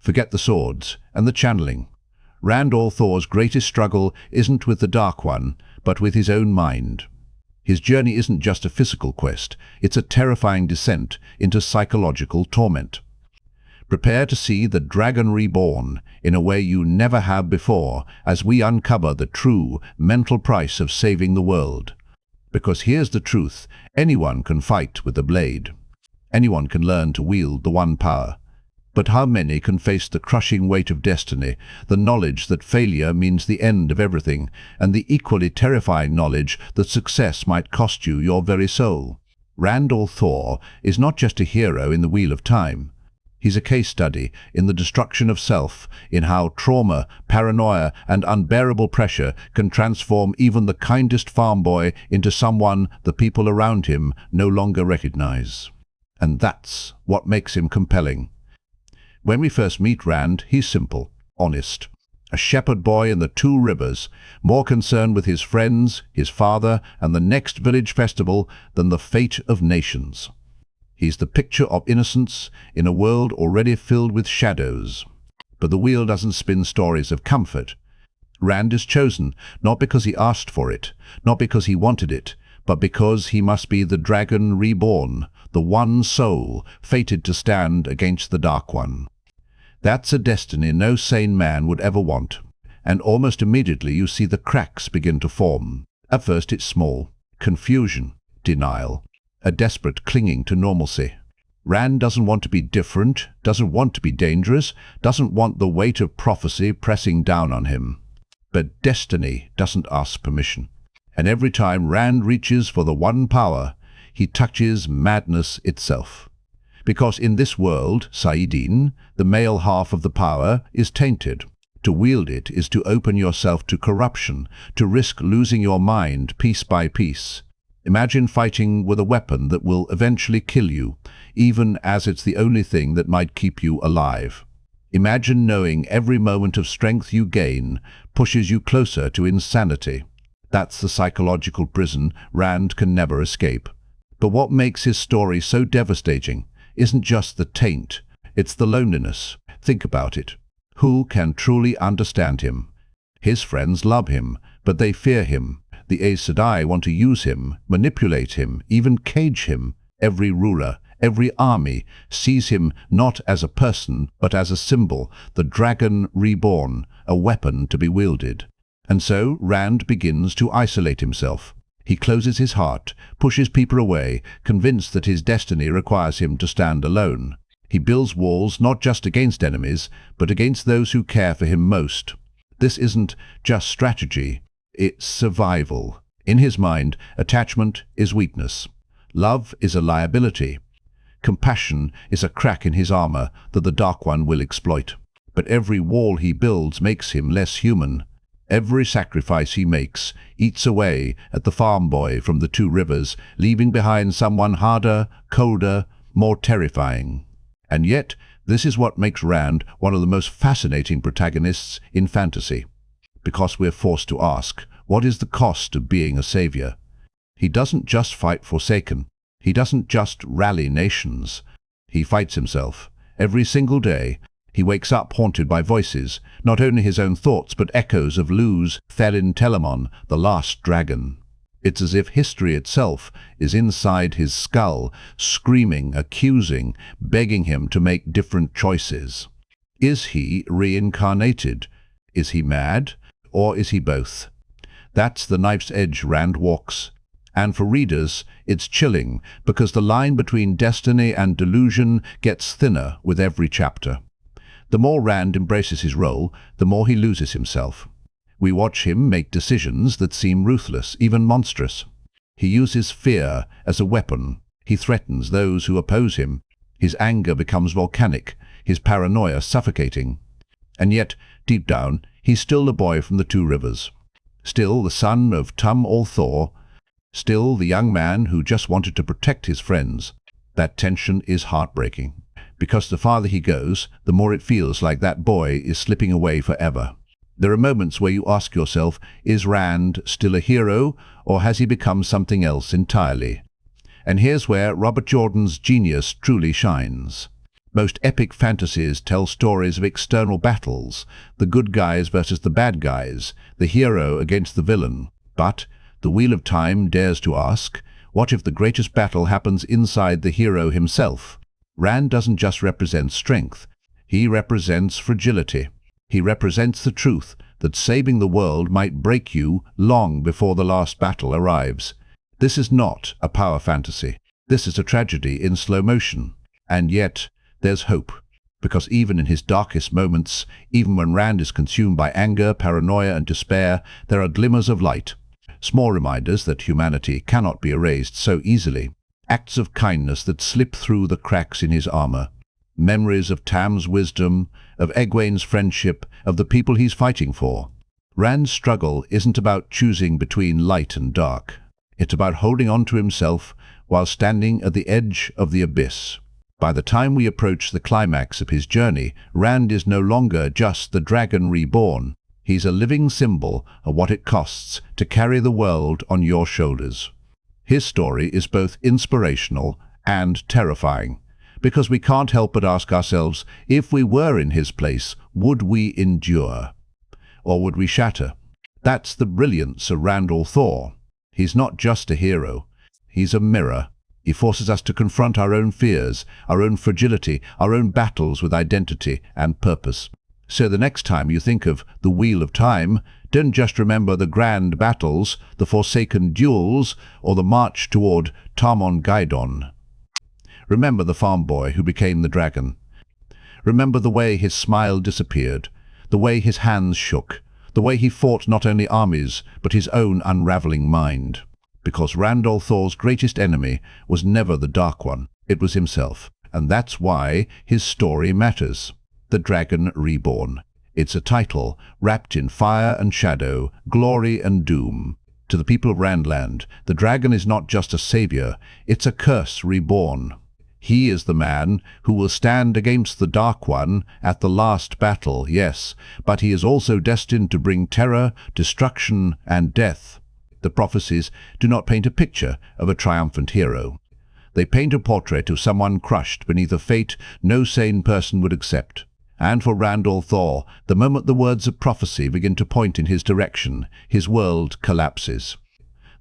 Forget the swords and the channeling. Rand al'Thor's greatest struggle isn't with the Dark One, but with his own mind. His journey isn't just a physical quest, it's a terrifying descent into psychological torment. Prepare to see the Dragon Reborn in a way you never have before as we uncover the true mental price of saving the world. Because here's the truth, anyone can fight with the blade. Anyone can learn to wield the one power. But how many can face the crushing weight of destiny, the knowledge that failure means the end of everything, and the equally terrifying knowledge that success might cost you your very soul? Rand al'Thor is not just a hero in the Wheel of Time. He's a case study in the destruction of self, in how trauma, paranoia, and unbearable pressure can transform even the kindest farm boy into someone the people around him no longer recognize. And that's what makes him compelling. When we first meet Rand, he's simple, honest. A shepherd boy in the Two Rivers, more concerned with his friends, his father, and the next village festival than the fate of nations. He's the picture of innocence in a world already filled with shadows. But the wheel doesn't spin stories of comfort. Rand is chosen, not because he asked for it, not because he wanted it, but because he must be the Dragon Reborn, the one soul fated to stand against the Dark One. That's a destiny no sane man would ever want, and almost immediately you see the cracks begin to form. At first it's small, confusion, denial, a desperate clinging to normalcy. Rand doesn't want to be different, doesn't want to be dangerous, doesn't want the weight of prophecy pressing down on him. But destiny doesn't ask permission. And every time Rand reaches for the one power, he touches madness itself. Because in this world, saidin, the male half of the power, is tainted. To wield it is to open yourself to corruption, to risk losing your mind piece by piece. Imagine fighting with a weapon that will eventually kill you, even as it's the only thing that might keep you alive. Imagine knowing every moment of strength you gain pushes you closer to insanity. That's the psychological prison Rand can never escape. But what makes his story so devastating isn't just the taint, it's the loneliness. Think about it. Who can truly understand him? His friends love him, but they fear him. The Aes Sedai want to use him, manipulate him, even cage him. Every ruler, every army sees him not as a person, but as a symbol, the Dragon Reborn, a weapon to be wielded. And so Rand begins to isolate himself. He closes his heart, pushes people away, convinced that his destiny requires him to stand alone. He builds walls not just against enemies, but against those who care for him most. This isn't just strategy, it's survival. In his mind, attachment is weakness. Love is a liability. Compassion is a crack in his armor that the Dark One will exploit. But every wall he builds makes him less human. Every sacrifice he makes eats away at the farm boy from the Two Rivers, leaving behind someone harder, colder, more terrifying. And yet, this is what makes Rand one of the most fascinating protagonists in fantasy. Because we're forced to ask, what is the cost of being a savior? He doesn't just fight Forsaken. He doesn't just rally nations. He fights himself. Every single day, he wakes up haunted by voices, not only his own thoughts, but echoes of Lu's Therin Telamon, the last dragon. It's as if history itself is inside his skull, screaming, accusing, begging him to make different choices. Is he reincarnated? Is he mad? Or is he both? That's the knife's edge Rand walks. And for readers, it's chilling, because the line between destiny and delusion gets thinner with every chapter. The more Rand embraces his role, the more he loses himself. We watch him make decisions that seem ruthless, even monstrous. He uses fear as a weapon. He threatens those who oppose him. His anger becomes volcanic, his paranoia suffocating. And yet, deep down, he's still the boy from the Two Rivers. Still the son of Tum al'Thor. Still the young man who just wanted to protect his friends. That tension is heartbreaking. Because the farther he goes, the more it feels like that boy is slipping away forever. There are moments where you ask yourself, is Rand still a hero, or has he become something else entirely? And here's where Robert Jordan's genius truly shines. Most epic fantasies tell stories of external battles, the good guys versus the bad guys, the hero against the villain. But the Wheel of Time dares to ask, what if the greatest battle happens inside the hero himself? Rand doesn't just represent strength, he represents fragility. He represents the truth that saving the world might break you long before the last battle arrives. This is not a power fantasy. This is a tragedy in slow motion. And yet, there's hope. Because even in his darkest moments, even when Rand is consumed by anger, paranoia, and despair, there are glimmers of light. Small reminders that humanity cannot be erased so easily. Acts of kindness that slip through the cracks in his armor. Memories of Tam's wisdom, of Egwene's friendship, of the people he's fighting for. Rand's struggle isn't about choosing between light and dark. It's about holding on to himself while standing at the edge of the abyss. By the time we approach the climax of his journey, Rand is no longer just the Dragon Reborn. He's a living symbol of what it costs to carry the world on your shoulders. His story is both inspirational and terrifying, because we can't help but ask ourselves, if we were in his place, would we endure? Or would we shatter? That's the brilliance of Rand al'Thor. He's not just a hero. He's a mirror. He forces us to confront our own fears, our own fragility, our own battles with identity and purpose. So the next time you think of the Wheel of Time, don't just remember the grand battles, the forsaken duels, or the march toward Tarmongaidon. Remember the farm boy who became the dragon. Remember the way his smile disappeared, the way his hands shook, the way he fought not only armies, but his own unraveling mind. Because Rand al'Thor's greatest enemy was never the Dark One, it was himself. And that's why his story matters. The Dragon Reborn. It's a title wrapped in fire and shadow, glory and doom. To the people of Randland, the dragon is not just a savior, it's a curse reborn. He is the man who will stand against the Dark One at the last battle, yes, but he is also destined to bring terror, destruction, and death. The prophecies do not paint a picture of a triumphant hero. They paint a portrait of someone crushed beneath a fate no sane person would accept. And for Rand al'Thor, the moment the words of prophecy begin to point in his direction, his world collapses.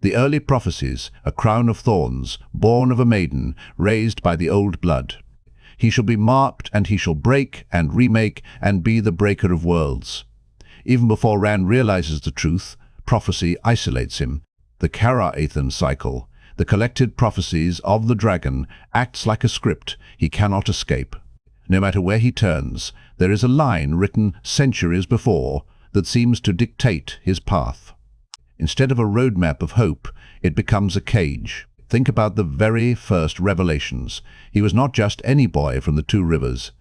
The early prophecies, a crown of thorns, born of a maiden, raised by the old blood. He shall be marked, and he shall break and remake and be the breaker of worlds. Even before Rand realizes the truth, prophecy isolates him. The Kara-Athan cycle, the collected prophecies of the dragon, acts like a script he cannot escape. No matter where he turns, there is a line written centuries before that seems to dictate his path. Instead of a roadmap of hope, it becomes a cage. Think about the very first revelations. He was not just any boy from the Two Rivers.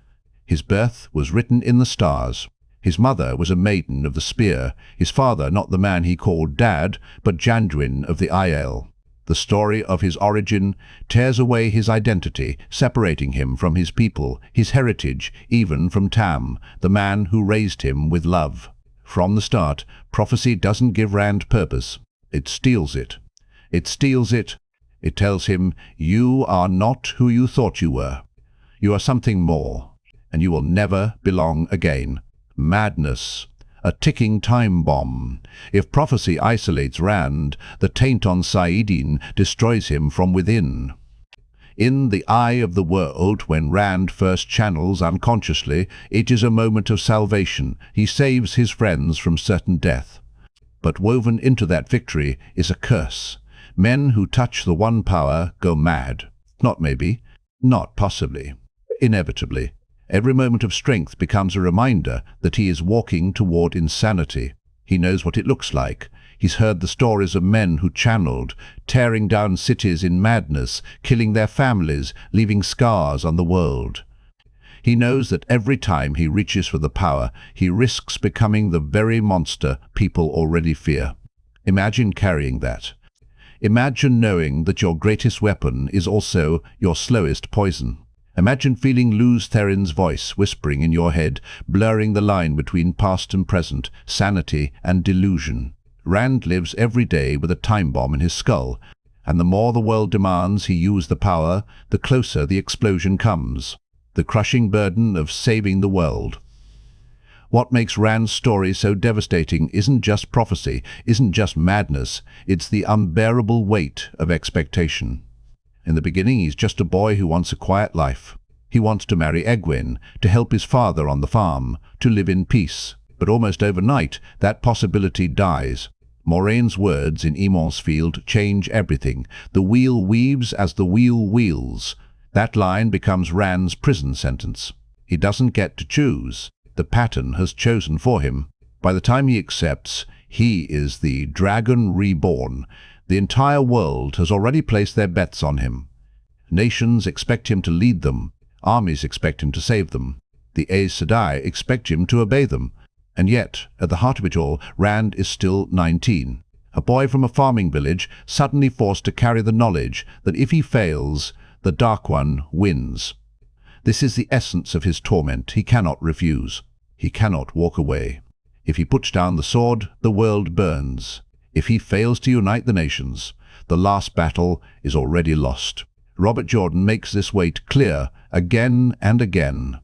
His birth was written in the stars. His mother was a maiden of the spear, his father not the man he called Dad, but Janduin of the Aiel. The story of his origin tears away his identity, separating him from his people, his heritage, even from Tam, the man who raised him with love. From the start, prophecy doesn't give Rand purpose. It steals it. It steals it. It tells him, you are not who you thought you were. You are something more, and you will never belong again. Madness. A ticking time bomb. If prophecy isolates Rand, the taint on saidin destroys him from within. In the eye of the world, when Rand first channels unconsciously, it is a moment of salvation. He saves his friends from certain death. But woven into that victory is a curse. Men who touch the one power go mad. Not maybe, not possibly, inevitably. Every moment of strength becomes a reminder that he is walking toward insanity. He knows what it looks like. He's heard the stories of men who channeled, tearing down cities in madness, killing their families, leaving scars on the world. He knows that every time he reaches for the power, he risks becoming the very monster people already fear. Imagine carrying that. Imagine knowing that your greatest weapon is also your slowest poison. Imagine feeling Luz Therin's voice whispering in your head, blurring the line between past and present, sanity and delusion. Rand lives every day with a time bomb in his skull, and the more the world demands he use the power, the closer the explosion comes. the crushing burden of saving the world. What makes Rand's story so devastating isn't just prophecy, isn't just madness, it's the unbearable weight of expectation. In the beginning, he's just a boy who wants a quiet life. He wants to marry Egwene, to help his father on the farm, to live in peace. But almost overnight, that possibility dies. Moraine's words in Emon's Field change everything. The wheel weaves as the wheel wheels. That line becomes Rand's prison sentence. He doesn't get to choose. The pattern has chosen for him. By the time he accepts, he is the Dragon Reborn. The entire world has already placed their bets on him. Nations expect him to lead them. Armies expect him to save them. The Aes Sedai expect him to obey them. And yet, at the heart of it all, Rand is still 19. A boy from a farming village, suddenly forced to carry the knowledge that if he fails, the Dark One wins. This is the essence of his torment. He cannot refuse. He cannot walk away. If he puts down the sword, the world burns. If he fails to unite the nations, the last battle is already lost. Robert Jordan makes this weight clear again and again.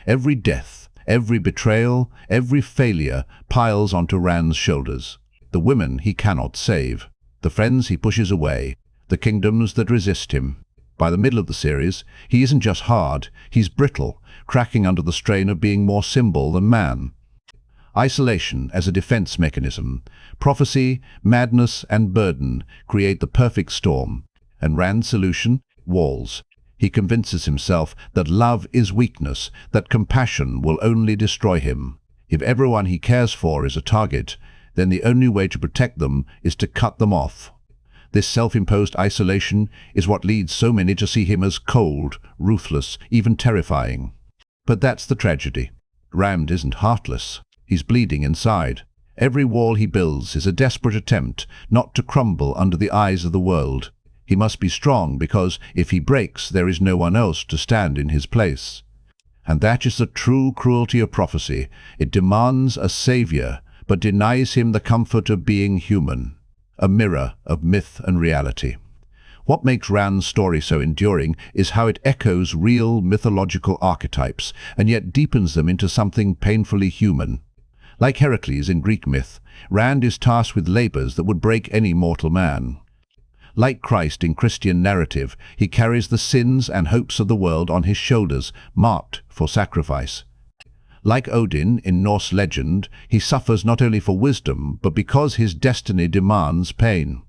Every death, every betrayal, every failure piles onto Rand's shoulders. The women he cannot save, the friends he pushes away, the kingdoms that resist him. By the middle of the series, he isn't just hard, he's brittle, cracking under the strain of being more symbol than man. Isolation as a defense mechanism, prophecy, madness, and burden create the perfect storm. And Rand's solution? Walls. He convinces himself that love is weakness, that compassion will only destroy him. If everyone he cares for is a target, then the only way to protect them is to cut them off. This self-imposed isolation is what leads so many to see him as cold, ruthless, even terrifying. But that's the tragedy. Rand isn't heartless. He's bleeding inside. Every wall he builds is a desperate attempt not to crumble under the eyes of the world. He must be strong because if he breaks, there is no one else to stand in his place. And that is the true cruelty of prophecy. It demands a savior, but denies him the comfort of being human, a mirror of myth and reality. What makes Rand's story so enduring is how it echoes real mythological archetypes and yet deepens them into something painfully human. Like Heracles in Greek myth, Rand is tasked with labors that would break any mortal man. Like Christ in Christian narrative, he carries the sins and hopes of the world on his shoulders, marked for sacrifice. Like Odin in Norse legend, he suffers not only for wisdom, but because his destiny demands pain.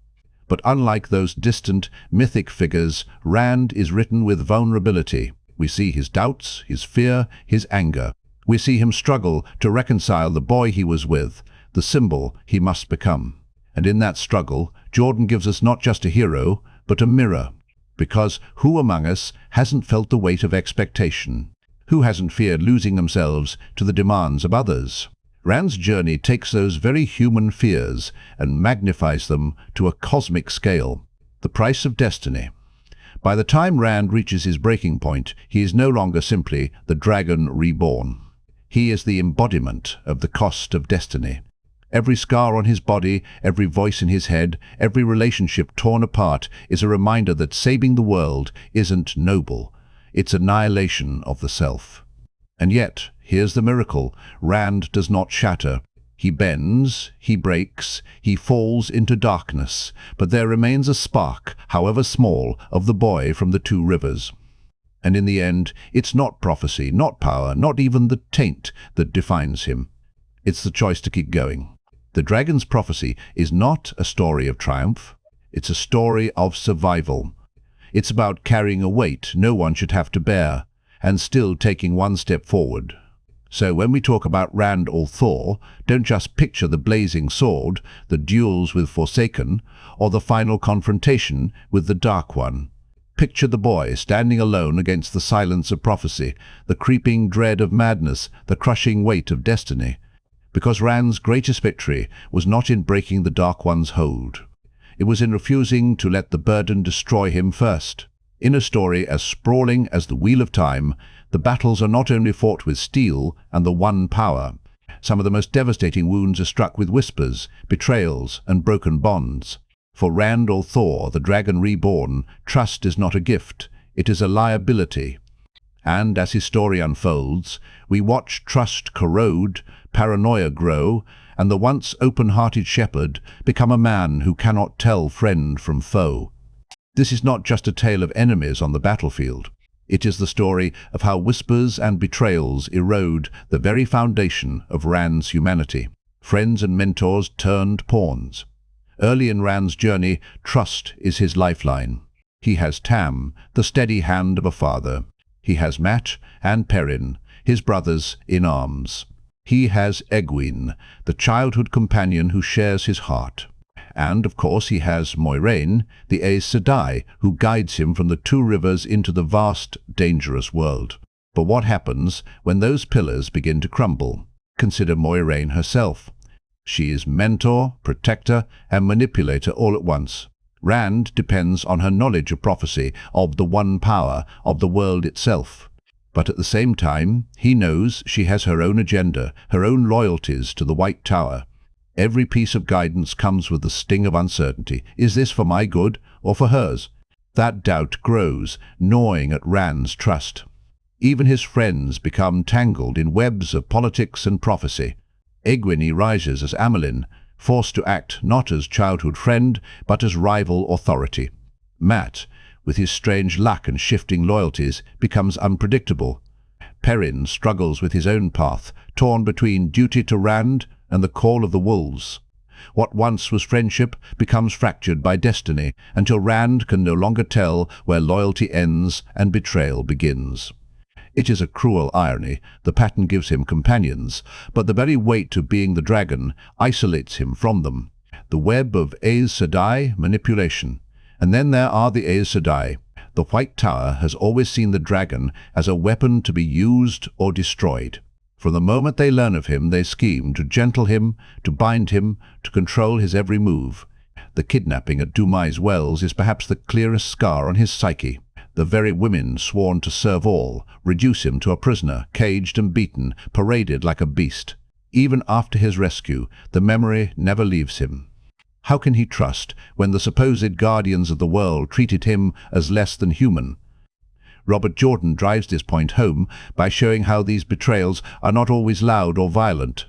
But unlike those distant, mythic figures, Rand is written with vulnerability. We see his doubts, his fear, his anger. We see him struggle to reconcile the boy he was with, the symbol he must become. And in that struggle, Jordan gives us not just a hero, but a mirror. Because who among us hasn't felt the weight of expectation? Who hasn't feared losing themselves to the demands of others? Rand's journey takes those very human fears and magnifies them to a cosmic scale. The price of destiny. By the time Rand reaches his breaking point, he is no longer simply the Dragon Reborn. He is the embodiment of the cost of destiny. Every scar on his body, every voice in his head, every relationship torn apart is a reminder that saving the world isn't noble. It's annihilation of the self. And yet, here's the miracle. Rand does not shatter. He bends, he breaks, he falls into darkness, but there remains a spark, however small, of the boy from the two rivers. And in the end, it's not prophecy, not power, not even the taint that defines him. It's the choice to keep going. The dragon's prophecy is not a story of triumph. It's a story of survival. It's about carrying a weight no one should have to bear, and still taking one step forward. So when we talk about Rand al'Thor, don't just picture the blazing sword, the duels with Forsaken, or the final confrontation with the Dark One. Picture the boy standing alone against the silence of prophecy, the creeping dread of madness, the crushing weight of destiny. Because Rand's greatest victory was not in breaking the Dark One's hold. It was in refusing to let the burden destroy him first. In a story as sprawling as the Wheel of Time, the battles are not only fought with steel and the one power. Some of the most devastating wounds are struck with whispers, betrayals, and broken bonds. For Rand al'Thor, the Dragon Reborn, trust is not a gift, it is a liability. And as his story unfolds, we watch trust corrode, paranoia grow, and the once open-hearted shepherd become a man who cannot tell friend from foe. This is not just a tale of enemies on the battlefield. It is the story of how whispers and betrayals erode the very foundation of Rand's humanity. Friends and mentors turned pawns. Early in Rand's journey, trust is his lifeline. He has Tam, the steady hand of a father. He has Mat and Perrin, his brothers in arms. He has Egwene, the childhood companion who shares his heart. And, of course, he has Moiraine, the Aes Sedai, who guides him from the two rivers into the vast, dangerous world. But what happens when those pillars begin to crumble? Consider Moiraine herself. She is mentor, protector, and manipulator all at once. Rand depends on her knowledge of prophecy, of the one power, of the world itself. But at the same time, he knows she has her own agenda, her own loyalties to the White Tower. Every piece of guidance comes with the sting of uncertainty. Is this for my good or for hers? That doubt grows, gnawing at Rand's trust. Even his friends become tangled in webs of politics and prophecy. Egwene rises as amyrlin, forced to act not as childhood friend, but as rival authority. Mat, with his strange luck and shifting loyalties, becomes unpredictable. Perrin struggles with his own path, torn between duty to Rand and the call of the wolves. What once was friendship becomes fractured by destiny, until Rand can no longer tell where loyalty ends and betrayal begins. It is a cruel irony. The pattern gives him companions, but the very weight of being the dragon isolates him from them. The web of Aes Sedai manipulation. And then there are the Aes Sedai. The White Tower has always seen the dragon as a weapon to be used or destroyed. From the moment they learn of him, they scheme to gentle him, to bind him, to control his every move. The kidnapping at Dumai's Wells is perhaps the clearest scar on his psyche. The very women sworn to serve all reduce him to a prisoner, caged and beaten, paraded like a beast. Even after his rescue, the memory never leaves him. How can he trust when the supposed guardians of the world treated him as less than human? Robert Jordan drives this point home by showing how these betrayals are not always loud or violent.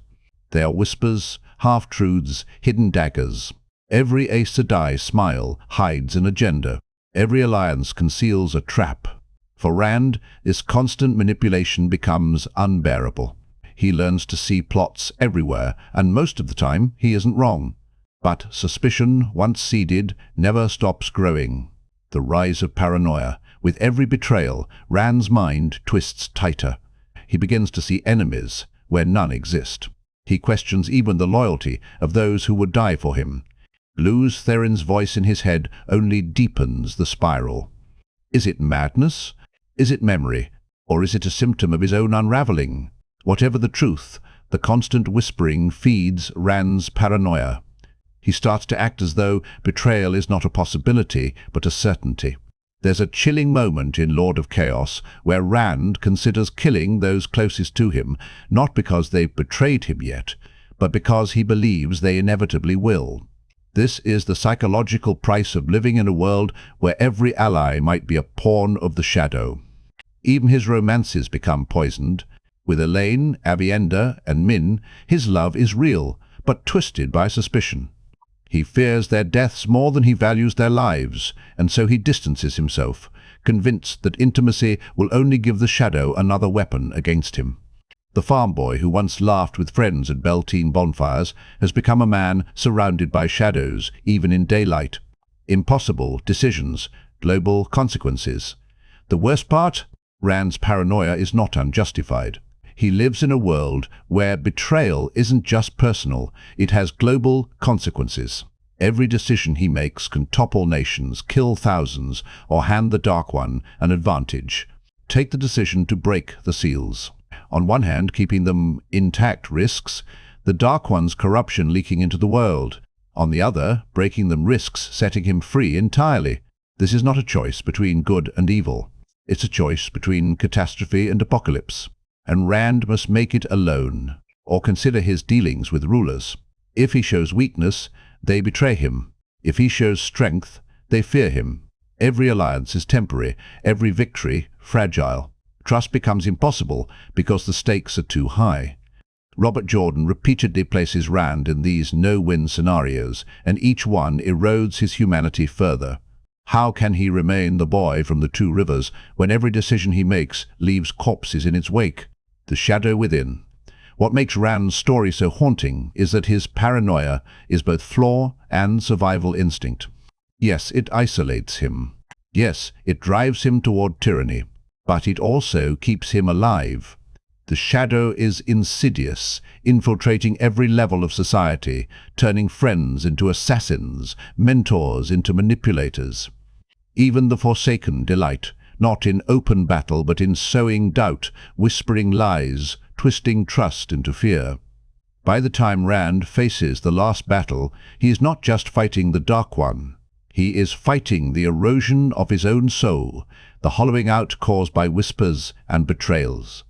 They are whispers, half-truths, hidden daggers. Every Aes Sedai smile hides an agenda. Every alliance conceals a trap. For Rand, this constant manipulation becomes unbearable. He learns to see plots everywhere, and most of the time he isn't wrong. But suspicion, once seeded, never stops growing. The rise of paranoia. With every betrayal, Rand's mind twists tighter. He begins to see enemies where none exist. He questions even the loyalty of those who would die for him. Lews Therin's voice in his head only deepens the spiral. Is it madness? Is it memory? Or is it a symptom of his own unraveling? Whatever the truth, the constant whispering feeds Rand's paranoia. He starts to act as though betrayal is not a possibility, but a certainty. There's a chilling moment in Lord of Chaos where Rand considers killing those closest to him, not because they've betrayed him yet, but because he believes they inevitably will. This is the psychological price of living in a world where every ally might be a pawn of the shadow. Even his romances become poisoned. With Elaine, Avienda, and Min, his love is real, but twisted by suspicion. He fears their deaths more than he values their lives, and so he distances himself, convinced that intimacy will only give the shadow another weapon against him. The farm boy who once laughed with friends at Beltane bonfires has become a man surrounded by shadows, even in daylight. Impossible decisions, global consequences. The worst part? Rand's paranoia is not unjustified. He lives in a world where betrayal isn't just personal, it has global consequences. Every decision he makes can topple nations, kill thousands, or hand the Dark One an advantage. Take the decision to break the seals. On one hand, keeping them intact risks the Dark One's corruption leaking into the world. On the other, breaking them risks setting him free entirely. This is not a choice between good and evil. It's a choice between catastrophe and apocalypse. And Rand must make it alone, or consider his dealings with rulers. If he shows weakness, they betray him. If he shows strength, they fear him. Every alliance is temporary, every victory fragile. Trust becomes impossible because the stakes are too high. Robert Jordan repeatedly places Rand in these no-win scenarios, and each one erodes his humanity further. How can he remain the boy from the Two Rivers when every decision he makes leaves corpses in its wake? The shadow within. What makes Rand's story so haunting is that his paranoia is both flaw and survival instinct. Yes, it isolates him. Yes, it drives him toward tyranny. But it also keeps him alive. The shadow is insidious, infiltrating every level of society, turning friends into assassins, mentors into manipulators. Even the Forsaken delight, not in open battle but in sowing doubt, whispering lies, twisting trust into fear. By the time Rand faces the last battle, he is not just fighting the Dark One. He is fighting the erosion of his own soul, the hollowing out caused by whispers and betrayals.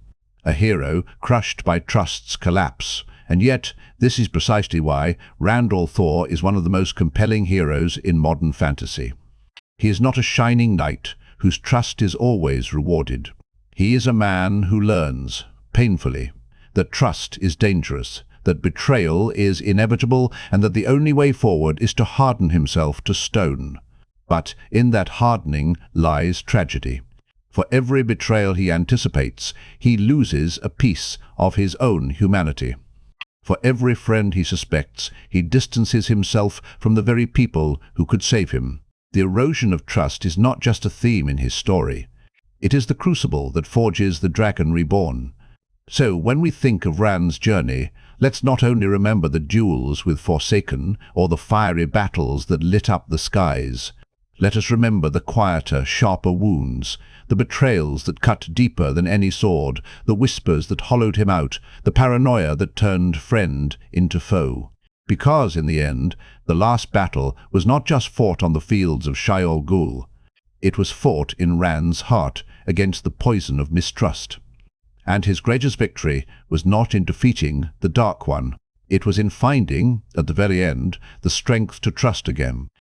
A hero crushed by trust's collapse, and yet this is precisely why Rand al'Thor is one of the most compelling heroes in modern fantasy. He is not a shining knight whose trust is always rewarded. He is a man who learns, painfully, that trust is dangerous, that betrayal is inevitable, and that the only way forward is to harden himself to stone. But in that hardening lies tragedy. For every betrayal he anticipates, he loses a piece of his own humanity. For every friend he suspects, he distances himself from the very people who could save him. The erosion of trust is not just a theme in his story. It is the crucible that forges the Dragon Reborn. So when we think of Rand's journey, let's not only remember the duels with Forsaken or the fiery battles that lit up the skies. Let us remember the quieter, sharper wounds, the betrayals that cut deeper than any sword, the whispers that hollowed him out, the paranoia that turned friend into foe. Because, in the end, the last battle was not just fought on the fields of Shaiol Ghul. It was fought in Rand's heart against the poison of mistrust. And his greatest victory was not in defeating the Dark One. It was in finding, at the very end, the strength to trust again.